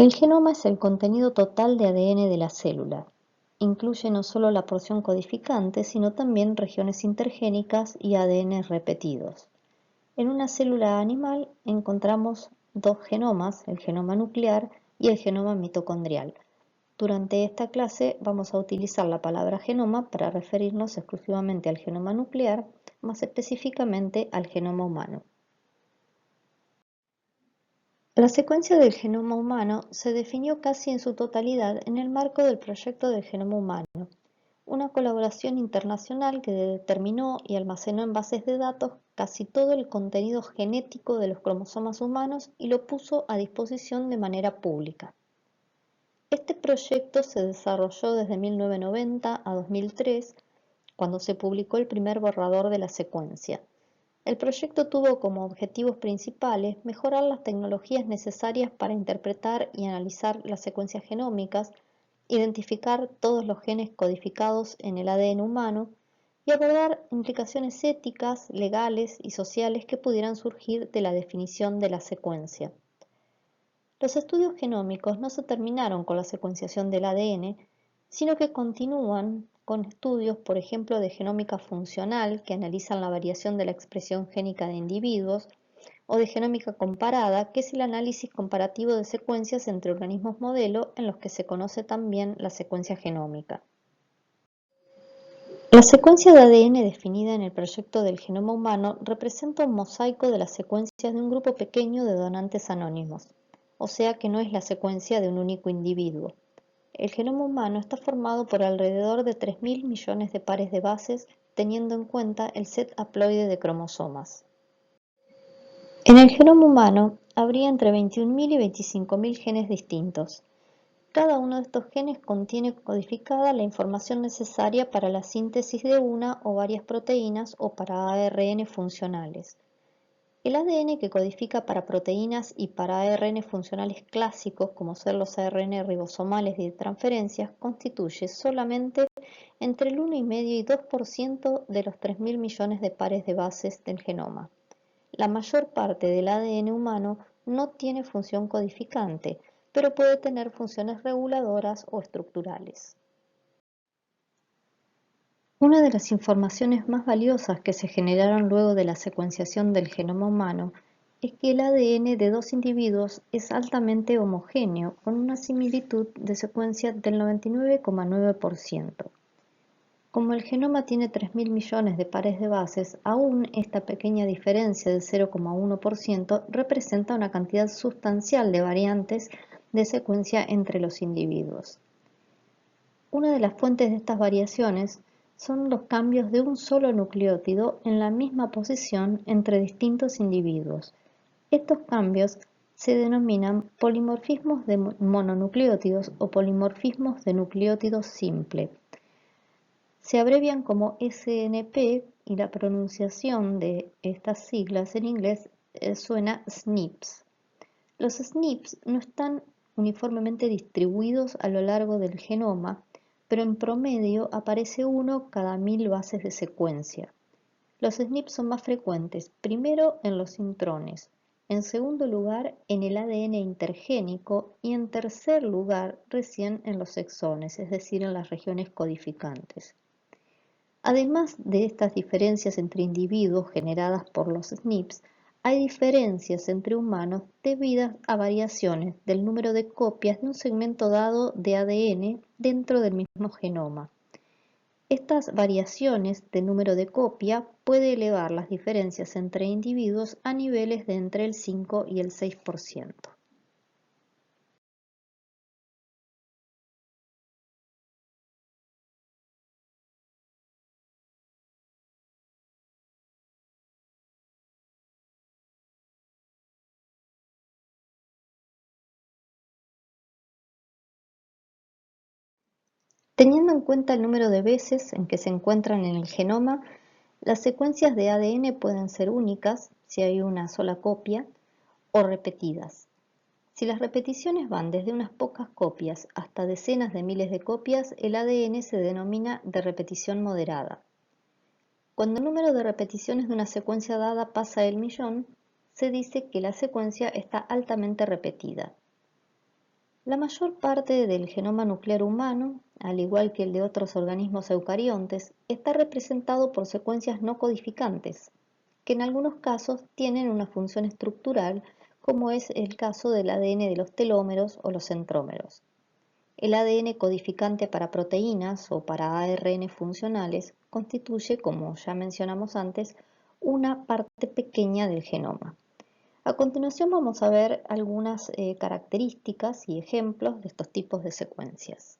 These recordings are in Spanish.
El genoma es el contenido total de ADN de la célula. Incluye no solo la porción codificante, sino también regiones intergénicas y ADN repetidos. En una célula animal encontramos dos genomas, el genoma nuclear y el genoma mitocondrial. Durante esta clase vamos a utilizar la palabra genoma para referirnos exclusivamente al genoma nuclear, más específicamente al genoma humano. La secuencia del genoma humano se definió casi en su totalidad en el marco del Proyecto del Genoma Humano, una colaboración internacional que determinó y almacenó en bases de datos casi todo el contenido genético de los cromosomas humanos y lo puso a disposición de manera pública. Este proyecto se desarrolló desde 1990 a 2003, cuando se publicó el primer borrador de la secuencia. El proyecto tuvo como objetivos principales mejorar las tecnologías necesarias para interpretar y analizar las secuencias genómicas, identificar todos los genes codificados en el ADN humano y abordar implicaciones éticas, legales y sociales que pudieran surgir de la definición de la secuencia. Los estudios genómicos no se terminaron con la secuenciación del ADN, sino que continúan con estudios, por ejemplo, de genómica funcional, que analizan la variación de la expresión génica de individuos, o de genómica comparada, que es el análisis comparativo de secuencias entre organismos modelo, en los que se conoce también la secuencia genómica. La secuencia de ADN definida en el proyecto del genoma humano representa un mosaico de las secuencias de un grupo pequeño de donantes anónimos, o sea que no es la secuencia de un único individuo. El genoma humano está formado por alrededor de 3.000 millones de pares de bases, teniendo en cuenta el set haploide de cromosomas. En el genoma humano habría entre 21.000 y 25.000 genes distintos. Cada uno de estos genes contiene codificada la información necesaria para la síntesis de una o varias proteínas o para ARN funcionales. El ADN que codifica para proteínas y para ARN funcionales clásicos, como ser los ARN ribosomales y de transferencias, constituye solamente entre el 1,5 y 2% de los 3.000 millones de pares de bases del genoma. La mayor parte del ADN humano no tiene función codificante, pero puede tener funciones reguladoras o estructurales. Una de las informaciones más valiosas que se generaron luego de la secuenciación del genoma humano es que el ADN de dos individuos es altamente homogéneo, con una similitud de secuencia del 99,9%. Como el genoma tiene 3.000 millones de pares de bases, aún esta pequeña diferencia de 0,1% representa una cantidad sustancial de variantes de secuencia entre los individuos. Una de las fuentes de estas variaciones son los cambios de un solo nucleótido en la misma posición entre distintos individuos. Estos cambios se denominan polimorfismos de mononucleótidos o polimorfismos de nucleótido simple. Se abrevian como SNP y la pronunciación de estas siglas en inglés suena SNPs. Los SNPs no están uniformemente distribuidos a lo largo del genoma, pero en promedio aparece uno cada 1.000 bases de secuencia. Los SNPs son más frecuentes, primero en los intrones, en segundo lugar en el ADN intergénico y en tercer lugar recién en los exones, es decir, en las regiones codificantes. Además de estas diferencias entre individuos generadas por los SNPs, hay diferencias entre humanos debidas a variaciones del número de copias de un segmento dado de ADN dentro del mismo genoma. Estas variaciones de número de copia puede elevar las diferencias entre individuos a niveles de entre el 5 y el 6%. Teniendo en cuenta el número de veces en que se encuentran en el genoma, las secuencias de ADN pueden ser únicas, si hay una sola copia, o repetidas. Si las repeticiones van desde unas pocas copias hasta decenas de miles de copias, el ADN se denomina de repetición moderada. Cuando el número de repeticiones de una secuencia dada pasa el 1.000.000, se dice que la secuencia está altamente repetida. La mayor parte del genoma nuclear humano, al igual que el de otros organismos eucariontes, está representado por secuencias no codificantes, que en algunos casos tienen una función estructural, como es el caso del ADN de los telómeros o los centrómeros. El ADN codificante para proteínas o para ARN funcionales constituye, como ya mencionamos antes, una parte pequeña del genoma. A continuación vamos a ver algunas características y ejemplos de estos tipos de secuencias.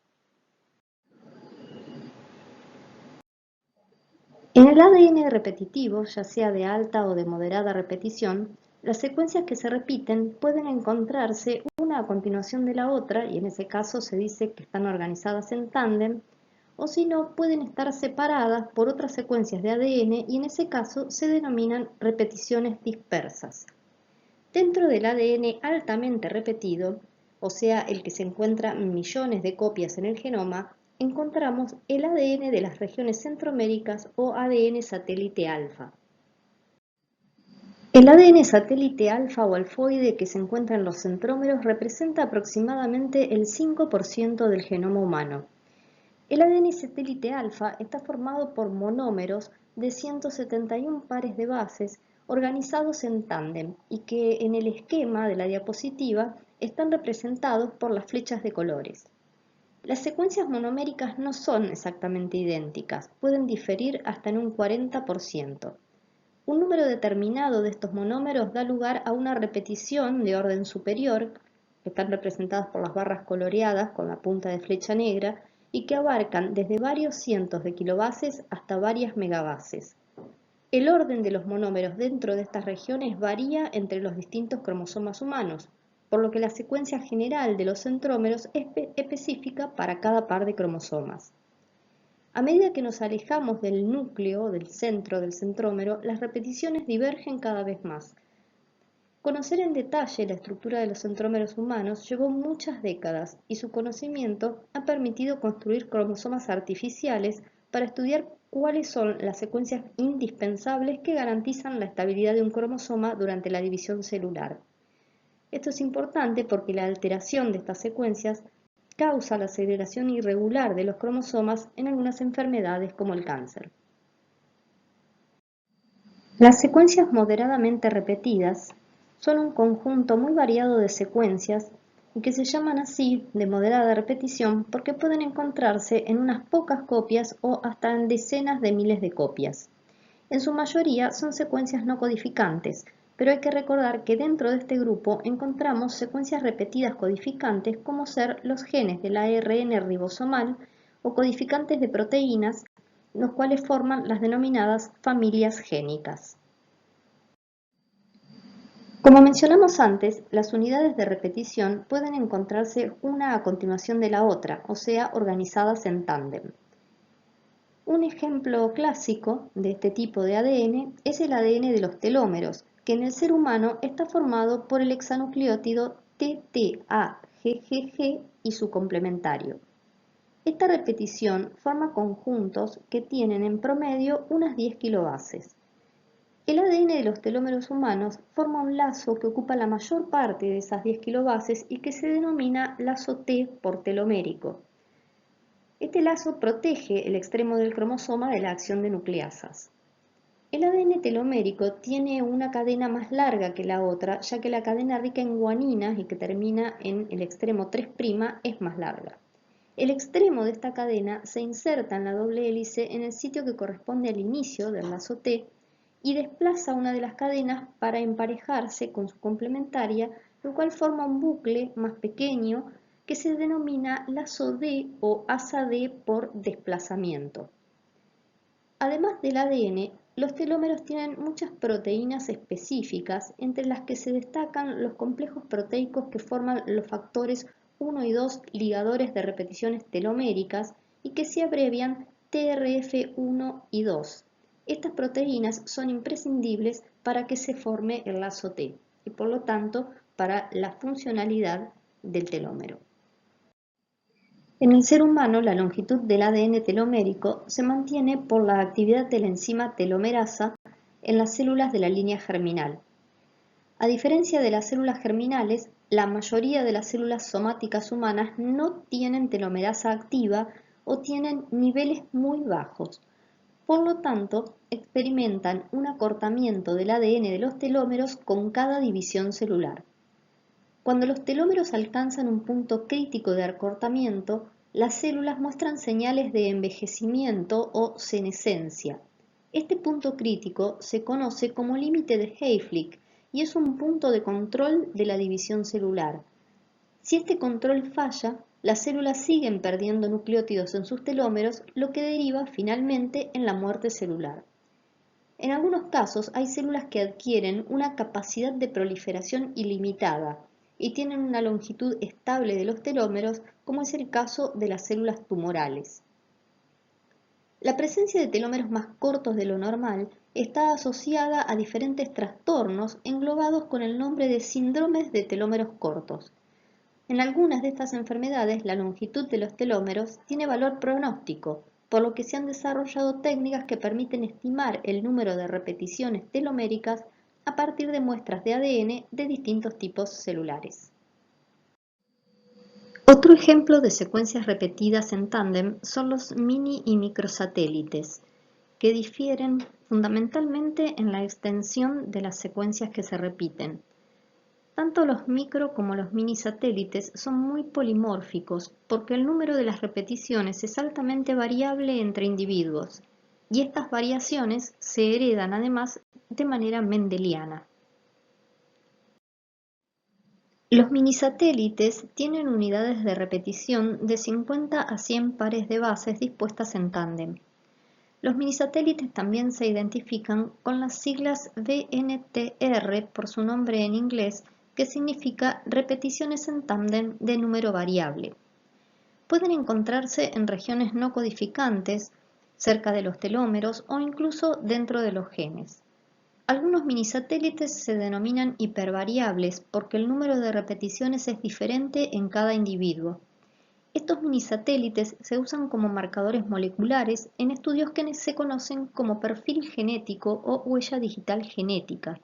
En el ADN repetitivo, ya sea de alta o de moderada repetición, las secuencias que se repiten pueden encontrarse una a continuación de la otra, y en ese caso se dice que están organizadas en tándem, o si no, pueden estar separadas por otras secuencias de ADN y en ese caso se denominan repeticiones dispersas. Dentro del ADN altamente repetido, o sea, el que se encuentra millones de copias en el genoma, encontramos el ADN de las regiones centroméricas o ADN satélite alfa. El ADN satélite alfa o alfoide que se encuentra en los centrómeros representa aproximadamente el 5% del genoma humano. El ADN satélite alfa está formado por monómeros de 171 pares de bases organizados en tándem y que en el esquema de la diapositiva están representados por las flechas de colores. Las secuencias monoméricas no son exactamente idénticas, pueden diferir hasta en un 40%. Un número determinado de estos monómeros da lugar a una repetición de orden superior, que están representadas por las barras coloreadas con la punta de flecha negra, y que abarcan desde varios cientos de kilobases hasta varias megabases. El orden de los monómeros dentro de estas regiones varía entre los distintos cromosomas humanos, por lo que la secuencia general de los centrómeros es específica para cada par de cromosomas. A medida que nos alejamos del núcleo, del centro del centrómero, las repeticiones divergen cada vez más. Conocer en detalle la estructura de los centrómeros humanos llevó muchas décadas y su conocimiento ha permitido construir cromosomas artificiales para estudiar cuáles son las secuencias indispensables que garantizan la estabilidad de un cromosoma durante la división celular. Esto es importante porque la alteración de estas secuencias causa la segregación irregular de los cromosomas en algunas enfermedades como el cáncer. Las secuencias moderadamente repetidas son un conjunto muy variado de secuencias y que se llaman así de moderada repetición porque pueden encontrarse en unas pocas copias o hasta en decenas de miles de copias. En su mayoría son secuencias no codificantes, pero hay que recordar que dentro de este grupo encontramos secuencias repetidas codificantes como ser los genes del ARN ribosomal o codificantes de proteínas, los cuales forman las denominadas familias génicas. Como mencionamos antes, las unidades de repetición pueden encontrarse una a continuación de la otra, o sea, organizadas en tándem. Un ejemplo clásico de este tipo de ADN es el ADN de los telómeros, que en el ser humano está formado por el hexanucleótido TTAGGG y su complementario. Esta repetición forma conjuntos que tienen en promedio unas 10 kilobases. El ADN de los telómeros humanos forma un lazo que ocupa la mayor parte de esas 10 kilobases y que se denomina lazo T por telomérico. Este lazo protege el extremo del cromosoma de la acción de nucleasas. El ADN telomérico tiene una cadena más larga que la otra, ya que la cadena rica en guaninas y que termina en el extremo 3' es más larga. El extremo de esta cadena se inserta en la doble hélice en el sitio que corresponde al inicio del lazo T y desplaza una de las cadenas para emparejarse con su complementaria, lo cual forma un bucle más pequeño que se denomina lazo D o asa D por desplazamiento. Además del ADN, los telómeros tienen muchas proteínas específicas, entre las que se destacan los complejos proteicos que forman los factores 1 y 2 ligadores de repeticiones teloméricas y que se abrevian TRF1 y 2. Estas proteínas son imprescindibles para que se forme el lazo T y por lo tanto para la funcionalidad del telómero. En el ser humano, la longitud del ADN telomérico se mantiene por la actividad de la enzima telomerasa en las células de la línea germinal. A diferencia de las células germinales, la mayoría de las células somáticas humanas no tienen telomerasa activa o tienen niveles muy bajos. Por lo tanto, experimentan un acortamiento del ADN de los telómeros con cada división celular. Cuando los telómeros alcanzan un punto crítico de acortamiento, las células muestran señales de envejecimiento o senescencia. Este punto crítico se conoce como límite de Hayflick y es un punto de control de la división celular. Si este control falla, las células siguen perdiendo nucleótidos en sus telómeros, lo que deriva finalmente en la muerte celular. En algunos casos hay células que adquieren una capacidad de proliferación ilimitada y tienen una longitud estable de los telómeros, como es el caso de las células tumorales. La presencia de telómeros más cortos de lo normal está asociada a diferentes trastornos englobados con el nombre de síndromes de telómeros cortos. En algunas de estas enfermedades, la longitud de los telómeros tiene valor pronóstico, por lo que se han desarrollado técnicas que permiten estimar el número de repeticiones teloméricas a partir de muestras de ADN de distintos tipos celulares. Otro ejemplo de secuencias repetidas en tándem son los mini y microsatélites, que difieren fundamentalmente en la extensión de las secuencias que se repiten. Tanto los micro como los mini satélites son muy polimórficos porque el número de las repeticiones es altamente variable entre individuos y estas variaciones se heredan además de manera mendeliana. Los minisatélites tienen unidades de repetición de 50 a 100 pares de bases dispuestas en tándem. Los minisatélites también se identifican con las siglas VNTR por su nombre en inglés, que significa repeticiones en tándem de número variable. Pueden encontrarse en regiones no codificantes, cerca de los telómeros o incluso dentro de los genes. Algunos minisatélites se denominan hipervariables porque el número de repeticiones es diferente en cada individuo. Estos minisatélites se usan como marcadores moleculares en estudios que se conocen como perfil genético o huella digital genética.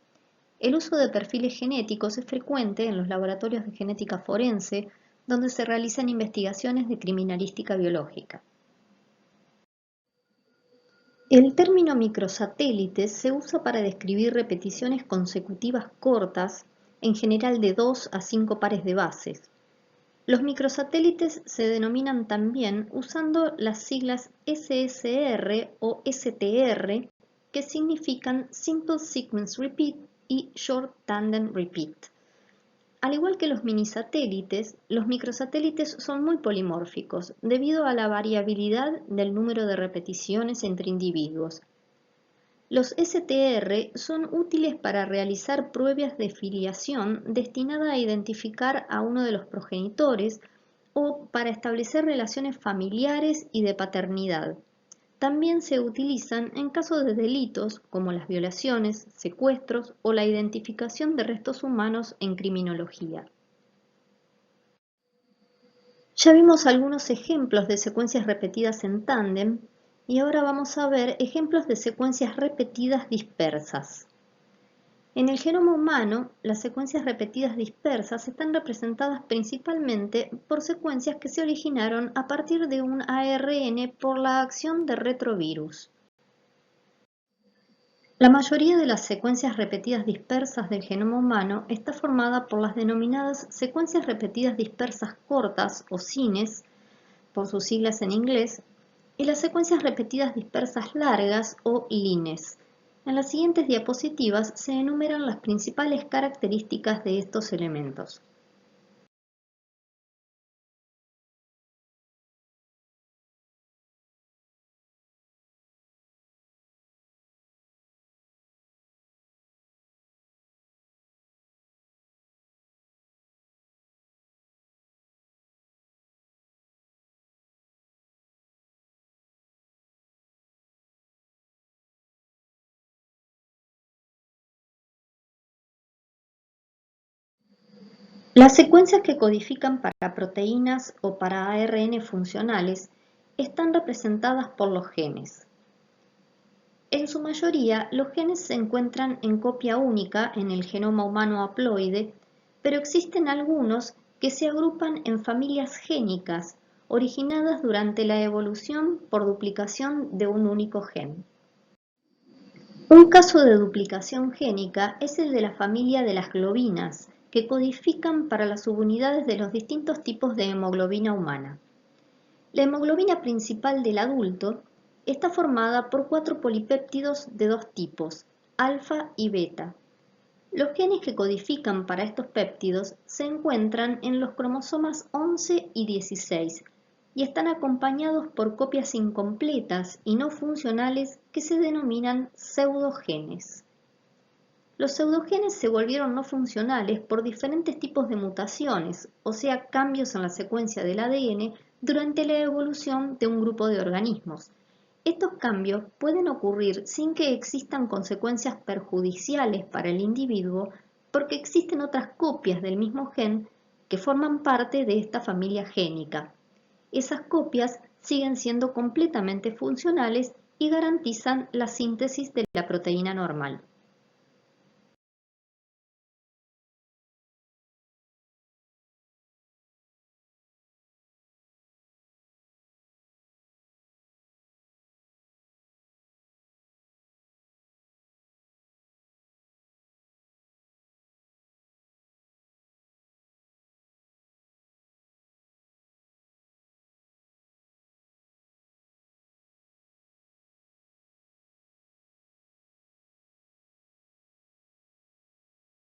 El uso de perfiles genéticos es frecuente en los laboratorios de genética forense, donde se realizan investigaciones de criminalística biológica. El término microsatélite se usa para describir repeticiones consecutivas cortas, en general de 2 a 5 pares de bases. Los microsatélites se denominan también usando las siglas SSR o STR, que significan Simple Sequence Repeat y Short Tandem Repeat. Al igual que los minisatélites, los microsatélites son muy polimórficos debido a la variabilidad del número de repeticiones entre individuos. Los STR son útiles para realizar pruebas de filiación destinada a identificar a uno de los progenitores o para establecer relaciones familiares y de paternidad. También se utilizan en casos de delitos como las violaciones, secuestros o la identificación de restos humanos en criminología. Ya vimos algunos ejemplos de secuencias repetidas en tándem y ahora vamos a ver ejemplos de secuencias repetidas dispersas. En el genoma humano, las secuencias repetidas dispersas están representadas principalmente por secuencias que se originaron a partir de un ARN por la acción de retrovirus. La mayoría de las secuencias repetidas dispersas del genoma humano está formada por las denominadas secuencias repetidas dispersas cortas o SINES, por sus siglas en inglés, y las secuencias repetidas dispersas largas o LINES. En las siguientes diapositivas se enumeran las principales características de estos elementos. Las secuencias que codifican para proteínas o para ARN funcionales están representadas por los genes. En su mayoría, los genes se encuentran en copia única en el genoma humano haploide, pero existen algunos que se agrupan en familias génicas, originadas durante la evolución por duplicación de un único gen. Un caso de duplicación génica es el de la familia de las globinas, que codifican para las subunidades de los distintos tipos de hemoglobina humana. La hemoglobina principal del adulto está formada por 4 polipéptidos de 2 tipos, alfa y beta. Los genes que codifican para estos péptidos se encuentran en los cromosomas 11 y 16 y están acompañados por copias incompletas y no funcionales que se denominan pseudogenes. Los pseudogenes se volvieron no funcionales por diferentes tipos de mutaciones, o sea, cambios en la secuencia del ADN durante la evolución de un grupo de organismos. Estos cambios pueden ocurrir sin que existan consecuencias perjudiciales para el individuo porque existen otras copias del mismo gen que forman parte de esta familia génica. Esas copias siguen siendo completamente funcionales y garantizan la síntesis de la proteína normal.